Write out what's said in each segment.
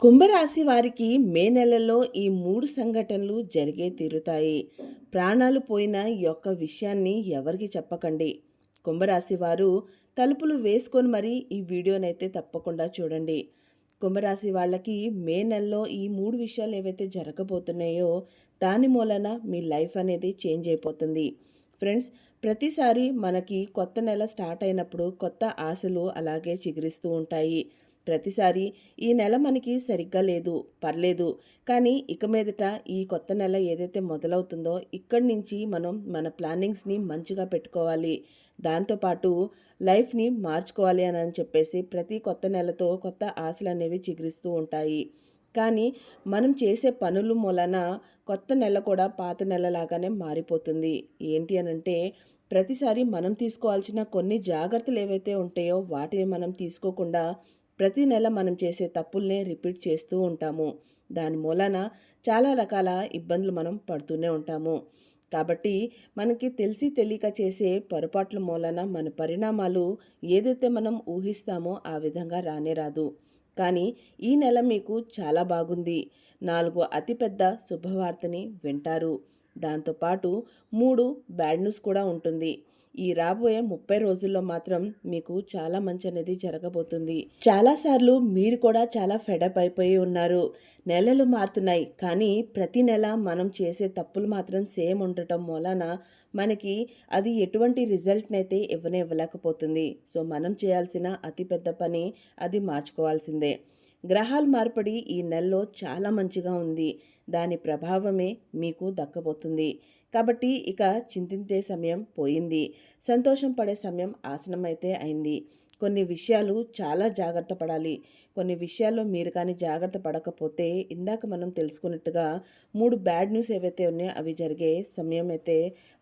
కుంభరాశి వారికి మే నెలలో ఈ 3 సంఘటనలు జరిగే తీరుతాయి. ప్రాణాలు పోయిన ఈ యొక్క విషయాన్ని ఎవరికీ చెప్పకండి. కుంభరాశి వారు తలుపులు వేసుకొని మరీ ఈ వీడియోనైతే తప్పకుండా చూడండి. కుంభరాశి వాళ్ళకి మే నెలలో ఈ 3 విషయాలు ఏవైతే జరగబోతున్నాయో దాని మూలన మీ లైఫ్ అనేది చేంజ్ అయిపోతుంది. ఫ్రెండ్స్, ప్రతిసారి మనకి కొత్త నెల స్టార్ట్ అయినప్పుడు కొత్త ఆశలు అలాగే చిగురిస్తూ ఉంటాయి. ప్రతిసారి ఈ నెల మనకి సరిగ్గా లేదు, పర్లేదు, కానీ ఇక మీదట ఈ కొత్త నెల ఏదైతే మొదలవుతుందో ఇక్కడి నుంచి మనం మన ప్లానింగ్స్ని మంచిగా పెట్టుకోవాలి, దాంతోపాటు లైఫ్ని మార్చుకోవాలి అని చెప్పేసి ప్రతి కొత్త నెలతో కొత్త ఆశలు అనేవి చిగురిస్తూ ఉంటాయి. కానీ మనం చేసే పనుల మూలన కొత్త నెల కూడా పాత నెలలాగానే మారిపోతుంది. ఏంటి అనంటే ప్రతిసారి మనం తీసుకోవాల్సిన కొన్ని జాగ్రత్తలు ఏవైతే ఉంటాయో వాటిని మనం తీసుకోకుండా ప్రతి నెల మనం చేసే తప్పుల్నే రిపీట్ చేస్తూ ఉంటాము. దాని మూలన చాలా రకాల ఇబ్బందులు మనం పడుతూనే ఉంటాము. కాబట్టి మనకి తెలిసి తెలియక చేసే పొరపాట్ల మూలన మన పరిణామాలు ఏదైతే మనం ఊహిస్తామో ఆ విధంగా రానే రాదు. కానీ ఈ నెల మీకు చాలా బాగుంది. 4 అతిపెద్ద శుభవార్తని వింటారు. దాంతోపాటు 3 బ్యాడ్ న్యూస్ కూడా ఉంటుంది. ఈ రాబోయే 30 రోజుల్లో మాత్రం మీకు చాలా మంచి అనేది జరగబోతుంది. చాలాసార్లు మీరు కూడా చాలా ఫెడప్ అయిపోయి ఉన్నారు. నెలలు మారుతున్నాయి, కానీ ప్రతి నెల మనం చేసే తప్పులు మాత్రం సేమ్ ఉండటం మూలన మనకి అది ఎటువంటి రిజల్ట్ని అయితే ఇవ్వలేకపోతుంది. సో మనం చేయాల్సిన అతిపెద్ద పని అది మార్చుకోవాల్సిందే. గ్రహాలు మార్పడి ఈ నెలలో చాలా మంచిగా ఉంది. దాని ప్రభావమే మీకు దక్కబోతుంది. కాబట్టి ఇక చింతించే సమయం పోయింది. సంతోషం పడే సమయం ఆసనమైతే అయింది. కొన్ని విషయాలు చాలా జాగ్రత్త పడాలి. కొన్ని విషయాల్లో మీరు కానీ జాగ్రత్త పడకపోతే ఇందాక మనం తెలుసుకున్నట్టుగా 3 బ్యాడ్ న్యూస్ ఏవైతే ఉన్నాయో అవి జరిగే సమయం అయితే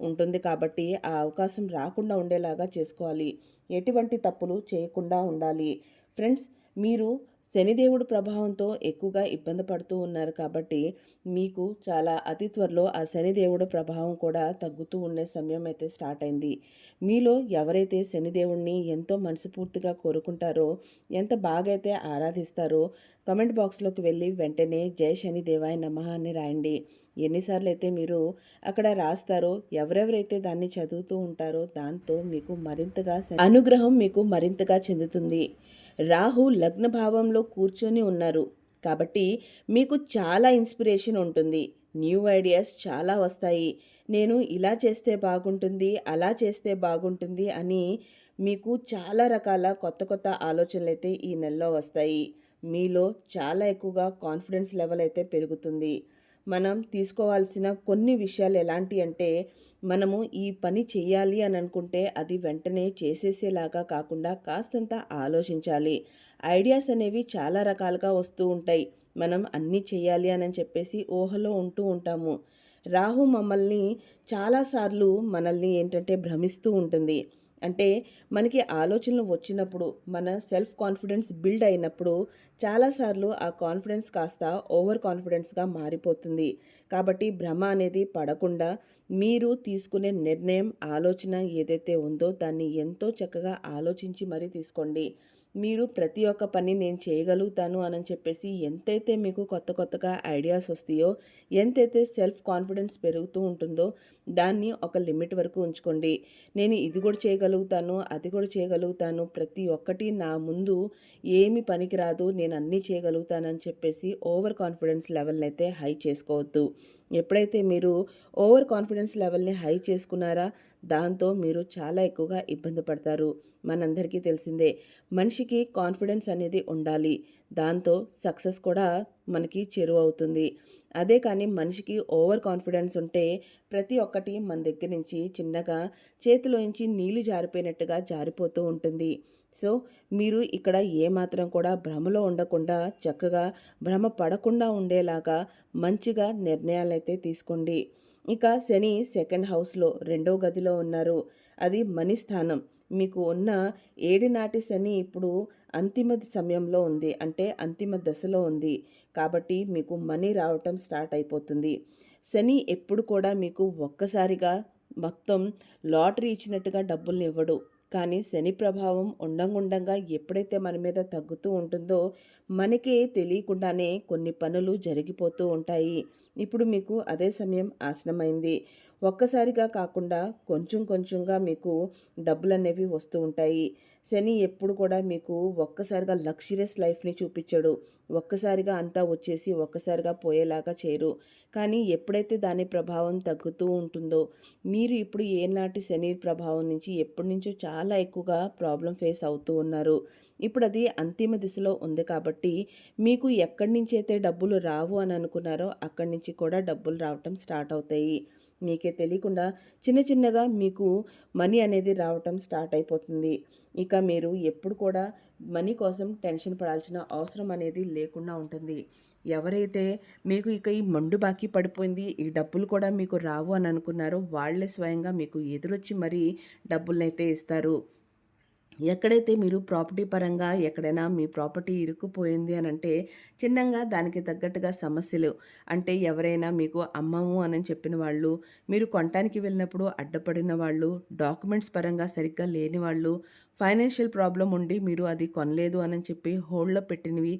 ఉంటుంది. కాబట్టి ఆ అవకాశం రాకుండా ఉండేలాగా చేసుకోవాలి. ఎటువంటి తప్పులు చేయకుండా ఉండాలి. ఫ్రెండ్స్, మీరు శనిదేవుడు ప్రభావంతో ఎక్కువగా ఇబ్బంది పడుతూ ఉన్నారు కాబట్టి మీకు చాలా అతి త్వరలో ఆ శనిదేవుడు ప్రభావం కూడా తగ్గుతూ ఉండే సమయం అయితే స్టార్ట్ అయింది. మీలో ఎవరైతే శనిదేవుడిని ఎంతో మనస్ఫూర్తిగా కోరుకుంటారో, ఎంత బాగా అయితే ఆరాధిస్తారో కమెంట్ బాక్స్లోకి వెళ్ళి వెంటనే జై శనిదేవాయ నమః అని రాయండి. ఎన్నిసార్లు అయితే మీరు అక్కడ రాస్తారో, ఎవరెవరైతే దాన్ని చదువుతూ ఉంటారో దాంతో మీకు మరింతగా అనుగ్రహం మీకు మరింతగా చెందుతుంది. రాహు లగ్న భావంలో కూర్చొని ఉన్నారు కాబట్టి మీకు చాలా ఇన్స్పిరేషన్ ఉంటుంది. న్యూ ఐడియాస్ చాలా వస్తాయి. నేను ఇలా చేస్తే బాగుంటుంది, అలా చేస్తే బాగుంటుంది అని మీకు చాలా రకాల కొత్త కొత్త ఆలోచనలు అయితే ఈ నెలలో వస్తాయి. మీలో చాలా ఎక్కువగా కాన్ఫిడెన్స్ లెవెల్ అయితే పెరుగుతుంది. మనం తీసుకోవాల్సిన కొన్ని విషయాలు ఎలాంటి అంటే, మనము ఈ పని చేయాలి అని అనుకుంటే అది వెంటనే చేసేసేలాగా కాకుండా కాస్తంత ఆలోచించాలి. ఐడియాస్ అనేవి చాలా రకాలుగా వస్తూ ఉంటాయి. మనం అన్నీ చేయాలి అని చెప్పేసి ఊహలో ఉంటూ ఉంటాము. రాహు మమ్మల్ని చాలాసార్లు మనల్ని ఏంటంటే భ్రమిస్తూ ఉంటుంది. అంటే మనకి ఆలోచనలు వచ్చినప్పుడు, మన సెల్ఫ్ కాన్ఫిడెన్స్ బిల్డ్ అయినప్పుడు చాలాసార్లు ఆ కాన్ఫిడెన్స్ కాస్త ఓవర్ కాన్ఫిడెన్స్గా మారిపోతుంది. కాబట్టి భ్రమ అనేది పడకుండా మీరు తీసుకునే నిర్ణయం, ఆలోచన ఏదైతే ఉందో దాన్ని ఎంతో చక్కగా ఆలోచించి మరీ తీసుకోండి. మీరు ప్రతి ఒక్క పని నేను చేయగలుగుతాను అని చెప్పేసి ఎంతైతే మీకు కొత్త కొత్తగా ఐడియాస్ వస్తాయో, ఎంతైతే సెల్ఫ్ కాన్ఫిడెన్స్ పెరుగుతూ ఉంటుందో దాన్ని ఒక లిమిట్ వరకు ఉంచుకోండి. నేను ఇది కూడా చేయగలుగుతాను, అది కూడా చేయగలుగుతాను, ప్రతి ఒక్కటి నా ముందు ఏమి పనికిరాదు, నేను అన్నీ చేయగలుగుతానని చెప్పేసి ఓవర్ కాన్ఫిడెన్స్ లెవెల్ని అయితే హై చేసుకోవద్దు. ఎప్పుడైతే మీరు ఓవర్ కాన్ఫిడెన్స్ లెవెల్ని హై చేసుకున్నారా, దాంతో మీరు చాలా ఎక్కువగా ఇబ్బంది పడతారు. మనందరికీ తెలిసిందే, మనిషికి కాన్ఫిడెన్స్ అనేది ఉండాలి. దాంతో సక్సెస్ కూడా మనకి చేరువవుతుంది. అదే కానీ మనిషికి ఓవర్ కాన్ఫిడెన్స్ ఉంటే ప్రతి ఒక్కటి మన దగ్గర నుంచి చిన్నగా చేతిలోంచి నీళ్లు జారిపోయినట్టుగా జారిపోతూ ఉంటుంది. సో మీరు ఇక్కడ ఏమాత్రం కూడా భ్రమలో ఉండకుండా చక్కగా భ్రమ పడకుండా ఉండేలాగా మంచిగా నిర్ణయాలైతే తీసుకోండి. ఇక శని సెకండ్ హౌస్లో 2వ గదిలో ఉన్నారు. అది మనీ స్థానం. మీకు ఉన్న ఏడినాటి శని ఇప్పుడు అంతిమ సమయంలో ఉంది, అంటే అంతిమ దశలో ఉంది. కాబట్టి మీకు మనీ రావటం స్టార్ట్ అయిపోతుంది. శని ఎప్పుడు కూడా మీకు ఒక్కసారిగా మొత్తం లాటరీ ఇచ్చినట్టుగా డబ్బుల్ని ఇవ్వడు. కానీ శని ప్రభావం ఉండంగుండంగా ఎప్పుడైతే మన మీద తగ్గుతూ ఉంటుందో మనకే తెలియకుండానే కొన్ని పనులు జరిగిపోతూ ఉంటాయి. ఇప్పుడు మీకు అదే సమయం ఆసన్నమైంది. ఒక్కసారిగా కాకుండా కొంచెం కొంచెంగా మీకు డబ్బులనేవి వస్తూ ఉంటాయి. శని ఎప్పుడు కూడా మీకు ఒక్కసారిగా లగ్జరియస్ లైఫ్‌ని చూపిచ్చడు. ఒక్కసారిగా అంతా వచ్చేసి ఒక్కసారిగా పోయేలాగా చేయరు. కానీ ఎప్పుడైతే దాని ప్రభావం తగ్గుతూ ఉంటుందో, మీరు ఇప్పుడు ఏనాటి శని ప్రభావం నుంచి ఎప్పటినుంచో చాలా ఎక్కువగా ప్రాబ్లమ్ ఫేస్ అవుతూ ఉన్నారు. ఇప్పుడది అంతిమ దిశలో ఉంది కాబట్టి, మీకు ఎక్కడి నుంచైతే డబ్బులు రావు అని అనుకున్నారో, అక్కడి నుంచి కూడా డబ్బులు రావటం స్టార్ట్ అవుతాయి. మీకే తెలియకుండా చిన్న చిన్నగా మీకు మనీ అనేది రావటం స్టార్ట్ అయిపోతుంది. ఇక మీరు ఎప్పుడు కూడా మనీ కోసం టెన్షన్ పడాల్సిన అవసరం అనేది లేకుండా ఉంటుంది. ఎవరైతే మీకు ఇక ఈ మండు బాకీ పడిపోయింది, ఈ డబ్బులు కూడా మీకు రావు అని అనుకున్నారో, వాళ్ళే స్వయంగా మీకు ఎదురొచ్చి మరీ డబ్బులనైతే ఇస్తారు. ఎక్కడైతే మీరు ప్రాపర్టీ పరంగా ఎక్కడైనా మీ ప్రాపర్టీ ఇరుక్కుపోయింది అనంటే, చిన్నంగా దానికి తగ్గట్టుగా సమస్యలు అంటే ఎవరైనా మీకు అమ్మము అని చెప్పిన వాళ్ళు, మీరు కొనటానికి వెళ్ళినప్పుడు అడ్డపడిన వాళ్ళు, డాక్యుమెంట్స్ పరంగా సరిగ్గా లేని వాళ్ళు, ఫైనాన్షియల్ ప్రాబ్లమ్ ఉండి మీరు అది కొనలేదు అని చెప్పి హోల్డ్‌లో పెట్టినవి,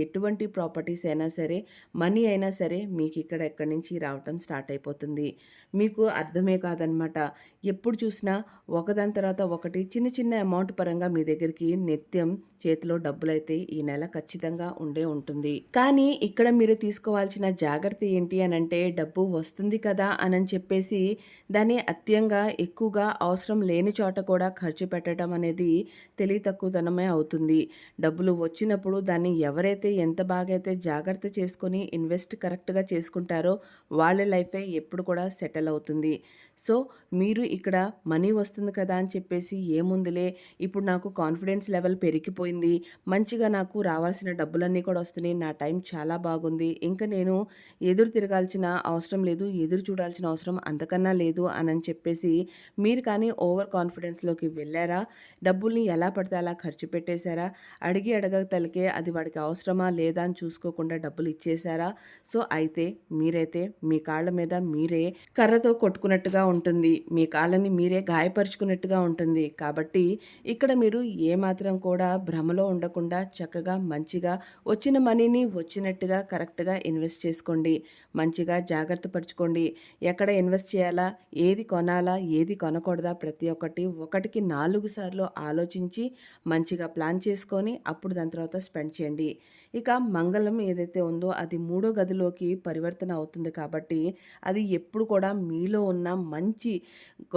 ఎటువంటి ప్రాపర్టీస్ అయినా సరే, మనీ అయినా సరే మీకు ఇక్కడ ఎక్కడి నుంచి రావటం స్టార్ట్ అయిపోతుంది. మీకు అర్థమే కాదనమాట. ఎప్పుడు చూసినా ఒకదాని తర్వాత ఒకటి చిన్న చిన్న అమౌంట్ పరంగా మీ దగ్గరికి నిత్యం చేతిలో డబ్బులైతే ఈ నెల ఖచ్చితంగా ఉండే ఉంటుంది. కానీ ఇక్కడ మీరు తీసుకోవాల్సిన జాగ్రత్త ఏంటి అనంటే, డబ్బు వస్తుంది కదా అని చెప్పేసి దాన్ని అత్యంగా ఎక్కువగా అవసరం లేని చోట కూడా ఖర్చు పెట్టడం అనేది తెలివి తక్కువతనమే అవుతుంది. డబ్బులు వచ్చినప్పుడు దాన్ని ఎవరైతే ఎంత బాగా అయితే జాగ్రత్త చేసుకొని ఇన్వెస్ట్ కరెక్ట్‌గా చేసుకుంటారో వాళ్ళ లైఫే ఎప్పుడు కూడా సెటిల్ అవుతుంది. సో, మీరు ఇక్కడ మనీ వస్తుంది కదా అని చెప్పేసి ఏముందిలే ఇప్పుడు నాకు కాన్ఫిడెన్స్ లెవెల్ పెరిగిపోయింది. మంచిగా నాకు రావాల్సిన డబ్బులన్నీ కూడా వస్తున్నాయి. నా టైం చాలా బాగుంది. ఇంక నేను ఎదురు తిరగాల్సిన అవసరం లేదు. ఎదురు చూడాల్సిన అవసరం అంతకన్నా లేదు అనని చెప్పేసి మీరు కానీ ఓవర్ కాన్ఫిడెన్స్‌లోకి వెళ్లారా? డబ్బుల్ని ఎలా పడితే అలా ఖర్చు పెట్టేశారా? అడిగి అడగతలకే అది వాడికి అవసరమా లేదా అని చూసుకోకుండా డబ్బులు ఇచ్చేశారా? సో, అయితే మీరైతే మీ కాళ్ళ మీద మీరే కర్రతో కొట్టుకున్నట్టుగా ఉంటుంది. మీ కాళ్ళని మీరే గాయపరుచుకున్నట్టుగా ఉంటుంది. కాబట్టి ఇక్కడ మీరు ఏమాత్రం కూడా భ్రమలో ఉండకుండా చక్కగా మంచిగా వచ్చిన మనీని వచ్చినట్టుగా కరెక్ట్‌గా ఇన్వెస్ట్ చేసుకోండి. మంచిగా జాగ్రత్త పరుచుకోండి. ఎక్కడ ఇన్వెస్ట్ చేయాలా? ఏది కొనాలా? ఏది కొనకూడదా? ప్రతి ఒక్కటి ఒకటికి 4 సార్లు ఆలోచించి మంచిగా ప్లాన్ చేసుకొని అప్పుడు దాని తర్వాత స్పెండ్ చేయండి. ఇక మంగళం ఏదైతే ఉందో అది మూడో గదిలోకి పరివర్తన అవుతుంది కాబట్టి అది ఎప్పుడు కూడా మీలో ఉన్న మంచి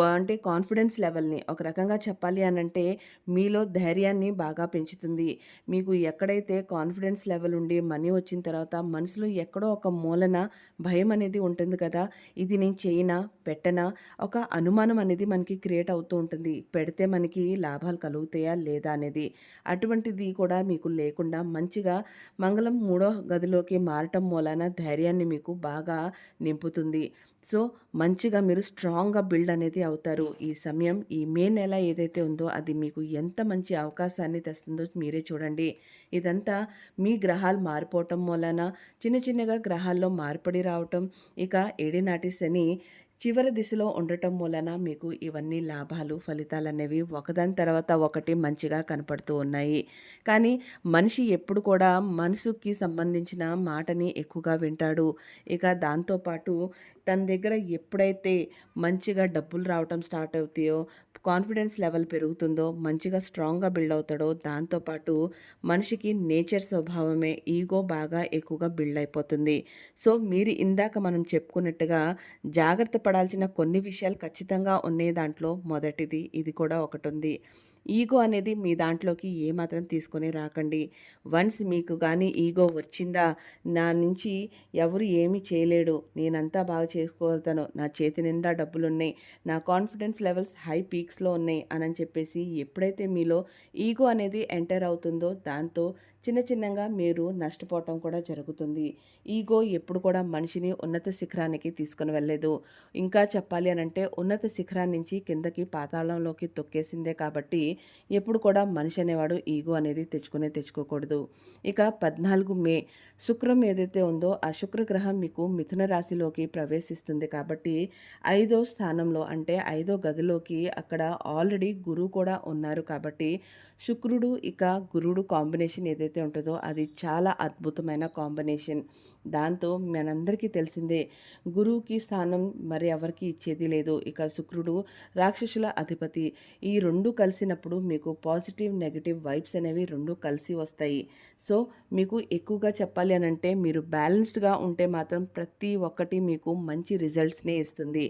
అంటే కాన్ఫిడెన్స్ లెవెల్‌ని ఒక రకంగా చెప్పాలి అనంటే మీలో ధైర్యాన్ని బాగా పెంచుతుంది. మీకు ఎక్కడైతే కాన్ఫిడెన్స్ లెవెల్ ఉండి మనీ వచ్చిన తర్వాత మనసులో ఎక్కడో ఒక మూలన భయం అనేది ఉంటుంది కదా! ఇది నేను చేయనా? పెట్టనా? ఒక అనుమానం అనేది మనకి క్రియేట్ అవుతూ ఉంటుంది. పెడితే మనకి లాభాలు కలుగుతాయా? లేదా? అనేది. అటువంటిది కూడా మీకు లేకుండా మంచిగా మంగళం మూడో గదిలోకి మారటం మూలాన ధైర్యాన్ని మీకు బాగా నింపుతుంది. సో, మంచిగా మీరు స్ట్రాంగ్‌గా బిల్డ్ అనేది అవుతారు. ఈ సమయం ఈ మే నెల ఏదైతే ఉందో అది మీకు ఎంత మంచి అవకాశాన్ని తెస్తుందో మీరే చూడండి. ఇదంతా మీ గ్రహాలు మారిపోవటం మూలాన చిన్న చిన్నగా గ్రహాల్లో మార్పిడి రావటం, ఇక ఏడినాటి శని చివరి దిశలో ఉండటం మూలన మీకు ఇవన్నీ లాభాలు, ఫలితాలనేవి ఒకదాని తర్వాత ఒకటి మంచిగా కనపడుతూ ఉన్నాయి. కానీ మనిషి ఎప్పుడు కూడా మనసుకి సంబంధించిన మాటని ఎక్కువగా వింటాడు. ఇక దాంతో పాటు తన దగ్గర ఎప్పుడైతే మంచిగా డబ్బులు రావటం స్టార్ట్ అవుతాయో, కాన్ఫిడెన్స్ లెవెల్ పెరుగుతుందో, మంచిగా స్ట్రాంగ్‌గా బిల్డ్ అవుతాడో, దాంతో పాటు మనిషికి నేచర్ స్వభావమే ఈగో బాగా ఎక్కువగా బిల్డ్ అయిపోతుంది. సో, మీరు ఇందాక మనం చెప్పుకున్నట్టుగా జాగ్రత్త పడాల్సిన కొన్ని విషయాలు ఖచ్చితంగా ఉన్నాయి దాంట్లో. మొదటిది ఇది కూడా ఒకటుంది. ఈగో అనేది మీ దాంట్లోకి ఏమాత్రం తీసుకొని రాకండి. వన్స్ మీకు గానీ ఈగో వచ్చిందా, నా నుంచి ఎవరు ఏమీ చేయలేడు, నేనంతా బాగా చేసుకోగలుగుతాను, నా చేతి నిండా డబ్బులున్నాయి, నా కాన్ఫిడెన్స్ లెవెల్స్ హై పీక్స్‌లో ఉన్నాయి అనని చెప్పేసి ఎప్పుడైతే మీలో ఈగో అనేది ఎంటర్ అవుతుందో దాంతో చిన్న చిన్నగా మీరు నష్టపోవటం కూడా జరుగుతుంది. ఈగో ఎప్పుడు కూడా మనిషిని ఉన్నత శిఖరానికి తీసుకొని వెళ్ళలేదు. ఇంకా చెప్పాలి అనంటే ఉన్నత శిఖరాన్ని నుంచి కిందకి పాతాళంలోకి తొక్కేసిందే కాబట్టి ఎప్పుడు కూడా మనిషి అనేవాడు ఈగో అనేది తెచ్చుకోకూడదు. ఇక 14 మే శుక్రం ఏదైతే ఉందో ఆ శుక్రగ్రహం మీకు మిథున రాశిలోకి ప్రవేశిస్తుంది కాబట్టి 5వ స్థానంలో అంటే 5వ గదిలోకి అక్కడ ఆల్రెడీ గురువు కూడా ఉన్నారు కాబట్టి శుక్రుడు ఇక గురుడు కాంబినేషన్ ఏదైతే ఉంటుందో అది చాలా అద్భుతమైన కాంబినేషన్. దాంతో మనందరికీ తెలిసిందే గురువుకి స్థానం మరి ఎవరికి ఇచ్చేది లేదు. ఇక శుక్రుడు రాక్షసుల అధిపతి. ఈ 2 కలిసినప్పుడు మీకు పాజిటివ్, నెగెటివ్ వైబ్స్ అనేవి 2 కలిసి వస్తాయి. సో, మీకు ఎక్కువగా చెప్పాలి అనంటే మీరు బ్యాలెన్స్డ్‌గా ఉంటే మాత్రం ప్రతి ఒక్కటి మీకు మంచి రిజల్ట్స్‌నే ఇస్తుంది.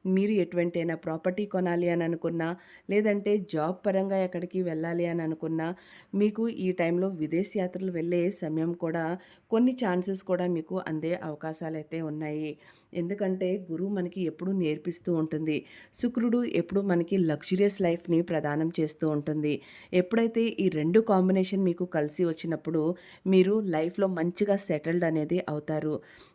మీరు ఎటువంటైనా ప్రాపర్టీ కొనాలి అని అనుకున్నా, లేదంటే జాబ్ పరంగా ఎక్కడికి వెళ్ళాలి అని అనుకున్నా, మీకు ఈ టైంలో విదేశీ యాత్రలు వెళ్ళే సమయం కూడా కొన్ని ఛాన్సెస్ కూడా మీకు అందే అవకాశాలైతే ఉన్నాయి. ఎందుకంటే గురువు మనకి ఎప్పుడూ నేర్పిస్తూ ఉంటుంది. శుక్రుడు ఎప్పుడు మనకి లగ్జరియస్ లైఫ్‌ని ప్రదానం చేస్తూ ఉంటుంది. ఎప్పుడైతే ఈ 2 కాంబినేషన్ మీకు కలిసి వచ్చినప్పుడు మీరు లైఫ్‌లో మంచిగా సెటిల్డ్ అనేది అవుతారు.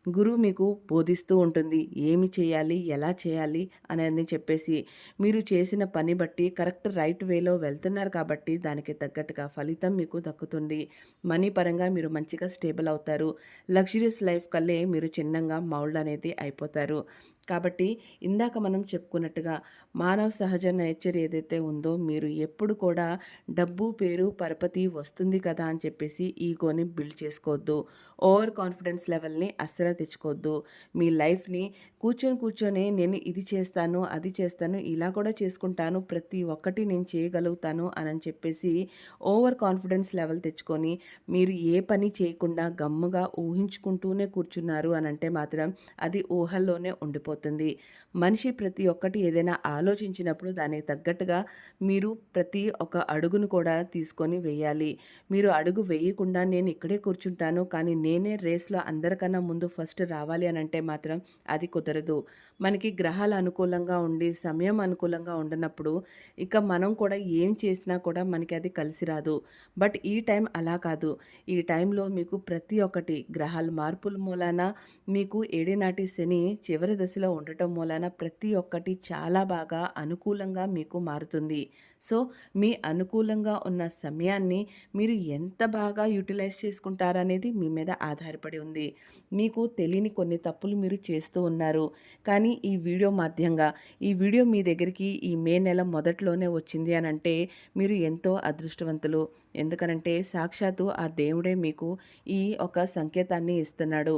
గురువు మీకు బోధిస్తూ ఉంటుంది. ఏమి చేయాలి? ఎలా చేయాలి? అనేది చెప్పేసి మీరు చేసిన పని బట్టి కరెక్ట్ రైట్ వేలో వెళ్తున్నారు కాబట్టి దానికి తగ్గట్టుగా ఫలితం మీకు దక్కుతుంది. మనీ పరంగా మీరు మంచిగా స్టేబుల్ అవుతారు. లగ్జరియస్ లైఫ్ కల్లే మీరు చిన్నంగా మౌల్డ్ అనేది అయిపోతారు. కాబట్టి ఇందాక మనం చెప్పుకున్నట్టుగా మానవ సహజ నేచర్ ఏదైతే ఉందో మీరు ఎప్పుడు కూడా డబ్బు, పేరు, పరపతి వస్తుంది కదా అని చెప్పేసి ఈగోని బిల్డ్ చేసుకోవద్దు. ఓవర్ కాన్ఫిడెన్స్ లెవెల్ని అస్సలు తెచ్చుకోవద్దు. మీ లైఫ్‌ని కూర్చొని నేను ఇది చేస్తాను, అది చేస్తాను, ఇలా కూడా చేసుకుంటాను, ప్రతి ఒక్కటి నేను చేయగలుగుతాను అని చెప్పేసి ఓవర్ కాన్ఫిడెన్స్ లెవెల్ తెచ్చుకొని మీరు ఏ పని చేయకుండా గమ్ముగా ఊహించుకుంటూనే కూర్చున్నారు అనంటే మాత్రం అది ఊహల్లోనే ఉండిపోతుంది. మనిషి ప్రతి ఒక్కటి ఏదైనా ఆలోచించినప్పుడు దానికి తగ్గట్టుగా మీరు ప్రతి ఒక్క అడుగును కూడా తీసుకొని వేయాలి. మీరు అడుగు వేయకుండా నేను ఇక్కడే కూర్చుంటాను కానీ నేనే రేస్‌లో అందరికన్నా ముందు ఫస్ట్ రావాలి అనంటే మాత్రం అది కుదరదు. మనకి గ్రహాలు అనుకూలంగా ఉండి, సమయం అనుకూలంగా ఉండనప్పుడు ఇక మనం కూడా ఏం చేసినా కూడా మనకి అది కలిసి రాదు. బట్ ఈ టైం అలా కాదు. ఈ టైంలో మీకు ప్రతి ఒక్కటి గ్రహాల మార్పుల మూలాన మీకు ఏడేనాటి శని చివరి దశలో ఉండటం మూలాన ప్రతి ఒక్కటి చాలా బాగా అనుకూలంగా మీకు మారుతుంది. సో, మీ అనుకూలంగా ఉన్న సమయాన్ని మీరు ఎంత బాగా యుటిలైజ్ చేసుకుంటారనేది మీ మీద ఆధారపడి ఉంది. మీకు తెలియని కొన్ని తప్పులు మీరు చేస్తూ ఉన్నారు. కానీ ఈ వీడియో మీ దగ్గరికి ఈ మే నెల మొదట్లోనే వచ్చింది అనంటే మీరు ఎంతో అదృష్టవంతులు. ఎందుకనంటే సాక్షాత్తు ఆ దేవుడే మీకు ఈ ఒక సంకేతాన్ని ఇస్తున్నాడు.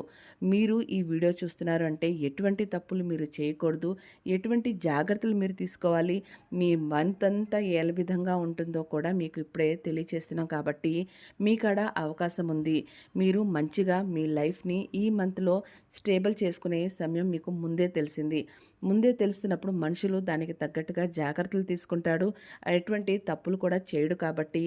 మీరు ఈ వీడియో చూస్తున్నారు అంటే ఎటువంటి తప్పులు మీరు చేయకూడదు. ఎటువంటి జాగ్రత్తలు మీరు తీసుకోవాలి. మీ మంత్ అంతా ఏ విధంగా ఉంటుందో కూడా మీకు ఇప్పుడే తెలియచేస్తున్నాం కాబట్టి మీకాడ అవకాశం ఉంది. మీరు మంచిగా మీ లైఫ్‌ని ఈ మంత్‌లో స్టేబుల్ చేసుకునే సమయం మీకు ముందే తెలిసింది. ముందే తెలుస్తున్నప్పుడు మనుషులు దానికి తగ్గట్టుగా జాగ్రత్తలు తీసుకుంటాడు. ఎటువంటి తప్పులు కూడా చేయడు కాబట్టి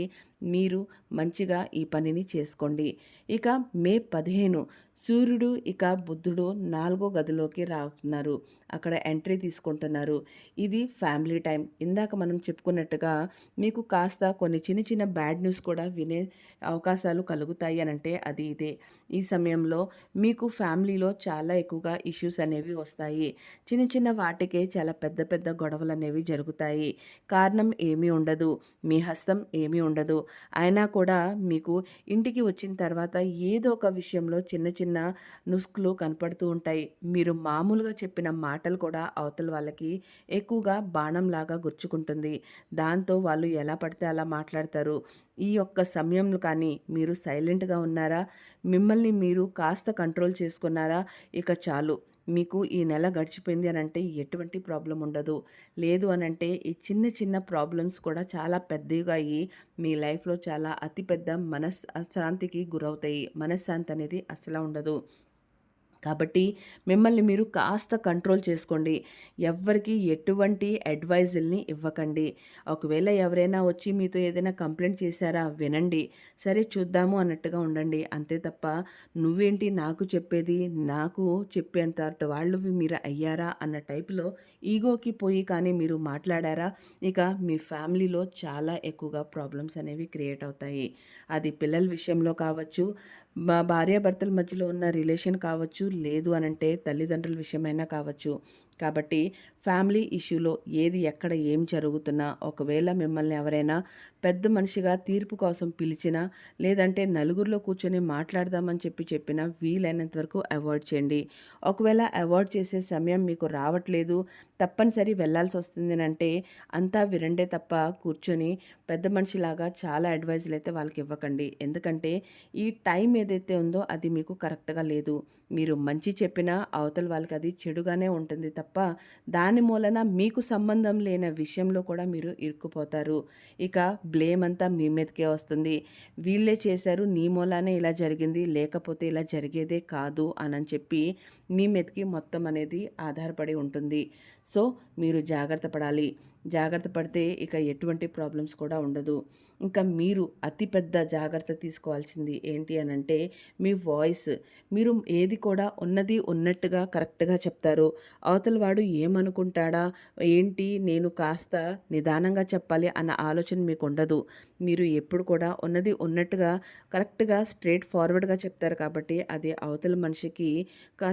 మీరు మంచిగా ఈ పనిని చేసుకోండి. ఇక మే 15 సూర్యుడు ఇక బుధుడు 4వ గదిలోకి రాతున్నారు. అక్కడ ఎంట్రీ తీసుకుంటున్నారు. ఇది ఫ్యామిలీ టైం. ఇందాక మనం చెప్పుకున్నట్టుగా మీకు కాస్త కొన్ని చిన్న చిన్న బ్యాడ్ న్యూస్ కూడా వినే అవకాశాలు కలుగుతాయి అనంటే అది ఇదే. ఈ సమయంలో మీకు ఫ్యామిలీలో చాలా ఎక్కువగా ఇష్యూస్ అనేవి వస్తాయి. చిన్న చిన్న వాటికే చాలా పెద్ద పెద్ద గొడవలు అనేవి జరుగుతాయి. కారణం ఏమీ ఉండదు. మీ హస్తం ఏమీ ఉండదు. అయినా కూడా మీకు ఇంటికి వచ్చిన తర్వాత ఏదో ఒక విషయంలో చిన్న చిన్న నుస్కులు కనపడుతూ ఉంటాయి. మీరు మామూలుగా చెప్పిన మాటలు కూడా అవతల వాళ్ళకి ఎక్కువగా బాణంలాగా గుచ్చుకుంటుంది. దాంతో వాళ్ళు ఎలా పడితే అలా మాట్లాడతారు. ఈ యొక్క సమయంలో కానీ మీరు సైలెంట్‌గా ఉన్నారా? మిమ్మల్ని మీరు కాస్త కంట్రోల్ చేసుకున్నారా? ఇక చాలు. మీకు ఈ నెల గడిచిపోయింది అనంటే ఎటువంటి ప్రాబ్లమ్ ఉండదు. లేదు అనంటే ఈ చిన్న చిన్న ప్రాబ్లమ్స్ కూడా చాలా పెద్దవిగా అయ్యి మీ లైఫ్‌లో చాలా అతిపెద్ద అశాంతికి గురవుతాయి. మనశ్శాంతి అనేది అస్సలు ఉండదు. కాబట్టి మిమ్మల్ని మీరు కాస్త కంట్రోల్ చేసుకోండి. ఎవ్వరికీ ఎటువంటి అడ్వైజుల్ని ఇవ్వకండి. ఒకవేళ ఎవరైనా వచ్చి మీతో ఏదైనా కంప్లెయింట్ చేశారా వినండి. సరే చూద్దాము అన్నట్టుగా ఉండండి. అంతే తప్ప నువ్వేంటి నాకు చెప్పేది, నాకు చెప్పేంత వాళ్ళు మీరు అయ్యారా అన్న టైప్‌లో ఈగోకి పోయి కానీ మీరు మాట్లాడారా, ఇక మీ ఫ్యామిలీలో చాలా ఎక్కువగా ప్రాబ్లమ్స్ అనేవి క్రియేట్ అవుతాయి. అది పిల్లల విషయంలో కావచ్చు, భార్యాభర్తల మధ్యలో ఉన్న రిలేషన్ కావచ్చు, లేదు అనంటే తల్లిదండ్రుల విషయమైనా కావచ్చు. కాబట్టి ఫ్యామిలీ ఇష్యూలో ఏది ఎక్కడ ఏం జరుగుతున్నా, ఒకవేళ మిమ్మల్ని ఎవరైనా పెద్ద మనిషిగా తీర్పు కోసం పిలిచినా, లేదంటే నలుగురిలో కూర్చొని మాట్లాడదామని చెప్పినా వీలైనంత వరకు అవాయిడ్ చేయండి. ఒకవేళ అవాయిడ్ చేసే సమయం మీకు రావట్లేదు, తప్పనిసరి వెళ్ళాల్సొస్తుంది అనంటే అంతా వినండే తప్ప కూర్చొని పెద్ద మనిషిలాగా చాలా అడ్వైజులు అయితే వాళ్ళకి ఇవ్వకండి. ఎందుకంటే ఈ టైం ఏదైతే ఉందో అది మీకు కరెక్ట్‌గా లేదు. మీరు మంచి చెప్పినా అవతల వాళ్ళకి అది చెడుగానే ఉంటుంది తప్ప దాని మూలన మీకు సంబంధం లేని విషయంలో కూడా మీరు ఇరుక్కుపోతారు. ఇక బ్లేమ్ అంతా మీ మీదకే వస్తుంది. వీళ్ళే చేశారు, నీ మూలానే ఇలా జరిగింది, లేకపోతే ఇలా జరిగేదే కాదు అనని చెప్పి మీ మీదకి మొత్తం అనేది ఆధారపడి ఉంటుంది. సో మీరు జాగ్రత్త పడాలి. జాగ్రత్త పడితే ఇక ఎటువంటి ప్రాబ్లమ్స్ కూడా ఉండదు. ఇంకా మీరు అతిపెద్ద జాగ్రత్త తీసుకోవాల్సింది ఏంటి అనంటే మీ వాయిస్. మీరు ఏది కూడా ఉన్నది ఉన్నట్టుగా కరెక్ట్‌గా చెప్తారు. అవతల వాడు ఏమనుకుంటాడా, ఏంటి నేను కాస్త నిదానంగా చెప్పాలి అన్న ఆలోచన మీకుండదు. మీరు ఎప్పుడు కూడా ఉన్నది ఉన్నట్టుగా కరెక్ట్‌గా స్ట్రెయిట్ ఫార్వర్డ్‌గా చెప్తారు కాబట్టి అది అవతల మనిషికి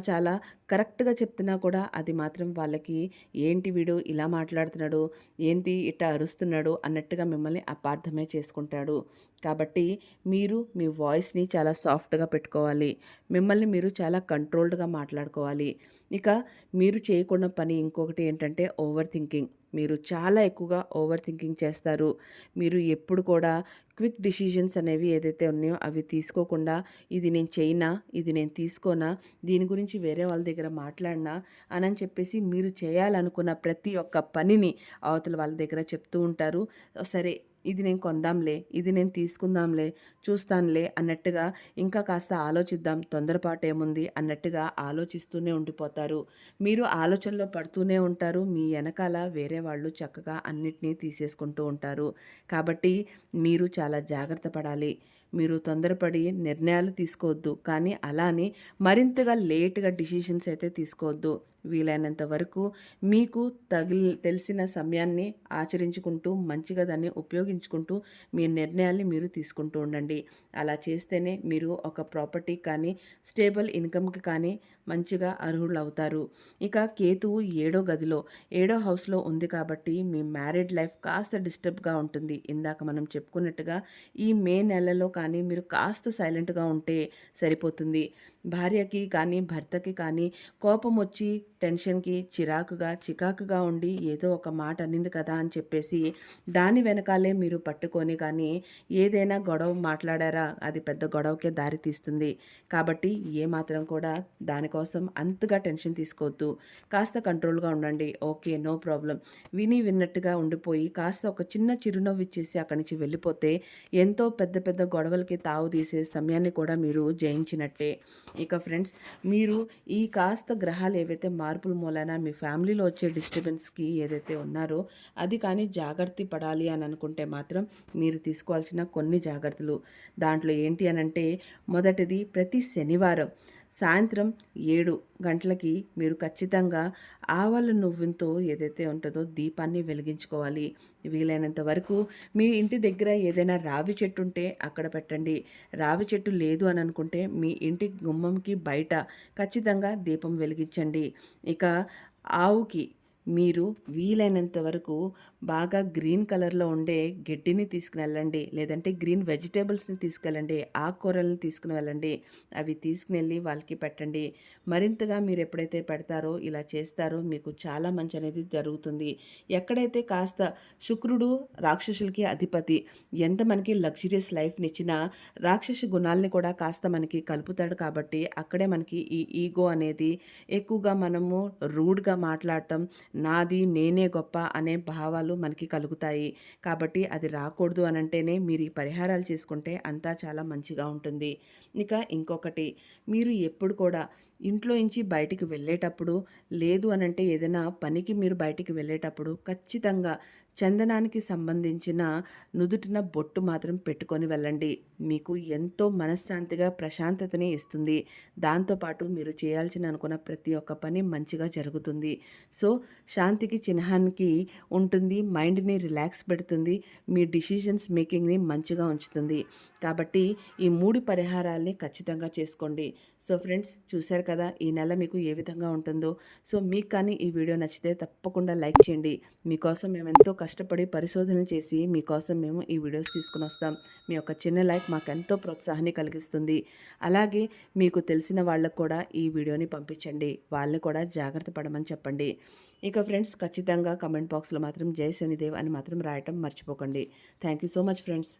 చాలా కరెక్ట్‌గా చెప్తున్నా కూడా అది మాత్రం వాళ్ళకి ఏంటి వీడు ఇలా మాట్లాడుతున్నాడు, ఏంటి ఇట్టా అరుస్తున్నాడు అన్నట్టుగా మిమ్మల్ని అపార్థమే చేసుకుంటాడు. కాబట్టి మీరు మీ వాయిస్‌ని చాలా సాఫ్ట్‌గా పెట్టుకోవాలి. మిమ్మల్ని మీరు చాలా కంట్రోల్డ్‌గా మాట్లాడుకోవాలి. ఇక మీరు చేయకూడని పని ఇంకొకటి ఏంటంటే ఓవర్ థింకింగ్. మీరు చాలా ఎక్కువగా ఓవర్ థింకింగ్ చేస్తారు. మీరు ఎప్పుడు కూడా క్విక్ డిసిషన్స్ అనేవి ఏదైతే ఉన్నాయో అవి తీసుకోకుండా ఇది నేను చేయనా, ఇది నేను తీసుకోనా, దీని గురించి వేరే వాళ్ళ దగ్గర మాట్లాడనా అనని చెప్పేసి మీరు చేయాలనుకున్న ప్రతి ఒక్క పనిని అవతల వాళ్ళ దగ్గర చెప్తూ ఉంటారు. సరే ఇది నేను కొందాంలే, ఇది నేను తీసుకుందాంలే, చూస్తానులే అన్నట్టుగా ఇంకా కాస్త ఆలోచిద్దాం, తొందరపాటు ఏముంది అన్నట్టుగా ఆలోచిస్తూనే ఉండిపోతారు. మీరు ఆలోచనలో పడుతూనే ఉంటారు. మీ వెనకాల వేరే వాళ్ళు చక్కగా అన్నిటినీ తీసేసుకుంటూ ఉంటారు. కాబట్టి మీరు చాలా జాగ్రత్త పడాలి. మీరు తొందరపడి నిర్ణయాలు తీసుకోవద్దు. కానీ అలా అని మరింతగా లేట్‌గా డిసిషన్స్ అయితే తీసుకోవద్దు. వీలైనంత వరకు మీకు తెలిసిన సమయాన్ని ఆచరించుకుంటూ మంచిగా దాన్ని ఉపయోగించుకుంటూ మీ నిర్ణయాల్ని మీరు తీసుకుంటూ ఉండండి. అలా చేస్తేనే మీరు ఒక ప్రాపర్టీ కానీ, స్టేబుల్ ఇన్‌కమ్‌కి కానీ మంచిగా అర్హులవుతారు. ఇక కేతువు ఏడో గదిలో, ఏడో హౌస్‌లో ఉంది కాబట్టి మీ మ్యారీడ్ లైఫ్ కాస్త డిస్టర్బ్‌గా ఉంటుంది. ఇందాక మనం చెప్పుకున్నట్టుగా ఈ మే నెలలో కానీ మీరు కాస్త సైలెంట్‌గా ఉంటే సరిపోతుంది. భార్యకి కానీ, భర్తకి కానీ కోపం వచ్చి టెన్షన్‌కి, చికాకుగా ఉండి ఏదో ఒక మాట అనింది కదా అని చెప్పేసి దాని వెనకాలే మీరు పట్టుకొని కానీ ఏదైనా గొడవ మాట్లాడారా అది పెద్ద గొడవకే దారి తీస్తుంది. కాబట్టి ఏమాత్రం కూడా దానికోసం అంతగా టెన్షన్ తీసుకోవద్దు. కాస్త కంట్రోల్‌గా ఉండండి. ఓకే. No problem. విన్నట్టుగా ఉండిపోయి కాస్త ఒక చిన్న చిరునవ్వు ఇచ్చేసి అక్కడి నుంచి వెళ్ళిపోతే ఎంతో పెద్ద పెద్ద గొడవలకి తావు తీసే సమయాన్ని కూడా మీరు జయించినట్టే. ఇక ఫ్రెండ్స్, మీరు ఈ కాస్త గ్రహాలు ఏవైతే మార్పుల మూలాన మీ ఫ్యామిలీలో వచ్చే డిస్టర్బెన్స్‌కి ఏదైతే ఉన్నారో అది కానీ జాగ్రత్త పడాలి అని అనుకుంటే మాత్రం మీరు తీసుకోవాల్సిన కొన్ని జాగ్రత్తలు. దాంట్లో ఏంటి అనంటే మొదటిది ప్రతి శనివారం సాయంత్రం 7 గంటలకి మీరు ఖచ్చితంగా ఆవాల నువ్వులతో ఏదైతే ఉంటుందో దీపాన్ని వెలిగించుకోవాలి. వీలైనంత వరకు మీ ఇంటి దగ్గర ఏదైనా రావి చెట్టు ఉంటే అక్కడ పెట్టండి. రావి చెట్టు లేదు అని అనుకుంటే మీ ఇంటి గుమ్మంకి బయట ఖచ్చితంగా దీపం వెలిగించండి. ఇక ఆవుకి మీరు వీలైనంత వరకు బాగా గ్రీన్ కలర్‌లో ఉండే గడ్డిని తీసుకునెళ్ళండి. లేదంటే గ్రీన్ వెజిటబుల్స్‌ని తీసుకెళ్ళండి. ఆకుకూరలను తీసుకుని వెళ్ళండి. అవి తీసుకునెళ్ళి వాళ్ళకి పెట్టండి. మరింతగా మీరు ఎప్పుడైతే పెడతారో, ఇలా చేస్తారో మీకు చాలా మంచి అనేది జరుగుతుంది. ఎక్కడైతే కాస్త శుక్రుడు రాక్షసులకి అధిపతి, ఎంత మనకి లగ్జరియస్ లైఫ్‌నిచ్చినా రాక్షస గుణాల్ని కూడా కాస్త మనకి కలుపుతాడు కాబట్టి అక్కడే మనకి ఈ ఈగో అనేది ఎక్కువగా మనము రూడ్‌గా మాట్లాడటం, నాది నేనే గొప్ప అనే భావాలు మనకి కలుగుతాయి. కాబట్టి అది రాకూడదు అనంటేనే మీరు ఈ పరిహారాలు చేసుకుంటే అంతా చాలా మంచిగా ఉంటుంది. ఇక ఇంకొకటి, మీరు ఎప్పుడు కూడా ఇంట్లో నుంచి బయటికి వెళ్ళేటప్పుడు, లేదు అనంటే ఏదైనా పనికి మీరు బయటికి వెళ్ళేటప్పుడు ఖచ్చితంగా చందనానికి సంబంధించిన నుదుటిన బొట్టు మాత్రం పెట్టుకొని వెళ్ళండి. మీకు ఎంతో మనశ్శాంతిగా ప్రశాంతతని ఇస్తుంది. దాంతోపాటు మీరు చేయాల్సిన అనుకున్న ప్రతి ఒక్క పని మంచిగా జరుగుతుంది. సో శాంతికి చిహ్నానికి ఉంటుంది. మైండ్ని రిలాక్స్ పెడుతుంది. మీ డిసిషన్స్ మేకింగ్ని మంచిగా ఉంచుతుంది. కాబట్టి ఈ 3 పరిహారాల్ని ఖచ్చితంగా చేసుకోండి. సో ఫ్రెండ్స్, చూశారు కదా ఈ నెల మీకు ఏ విధంగా ఉంటుందో. సో మీకు కానీ ఈ వీడియో నచ్చితే తప్పకుండా లైక్ చేయండి. మీకోసం మేము ఎంతో కష్టపడి పరిశోధనలు చేసి మీకోసం మేము ఈ వీడియోస్ తీసుకుని వస్తాం. మీ యొక్క చిన్న లైక్ మాకెంతో ప్రోత్సాహాన్ని కలిగిస్తుంది. అలాగే మీకు తెలిసిన వాళ్ళకు కూడా ఈ వీడియోని పంపించండి. వాళ్ళని కూడా జాగ్రత్త పడమని చెప్పండి. ఇక ఫ్రెండ్స్, ఖచ్చితంగా కమెంట్ బాక్స్లో మాత్రం జై శనిదేవ్ అని మాత్రం రాయటం మర్చిపోకండి. Thank you so much friends.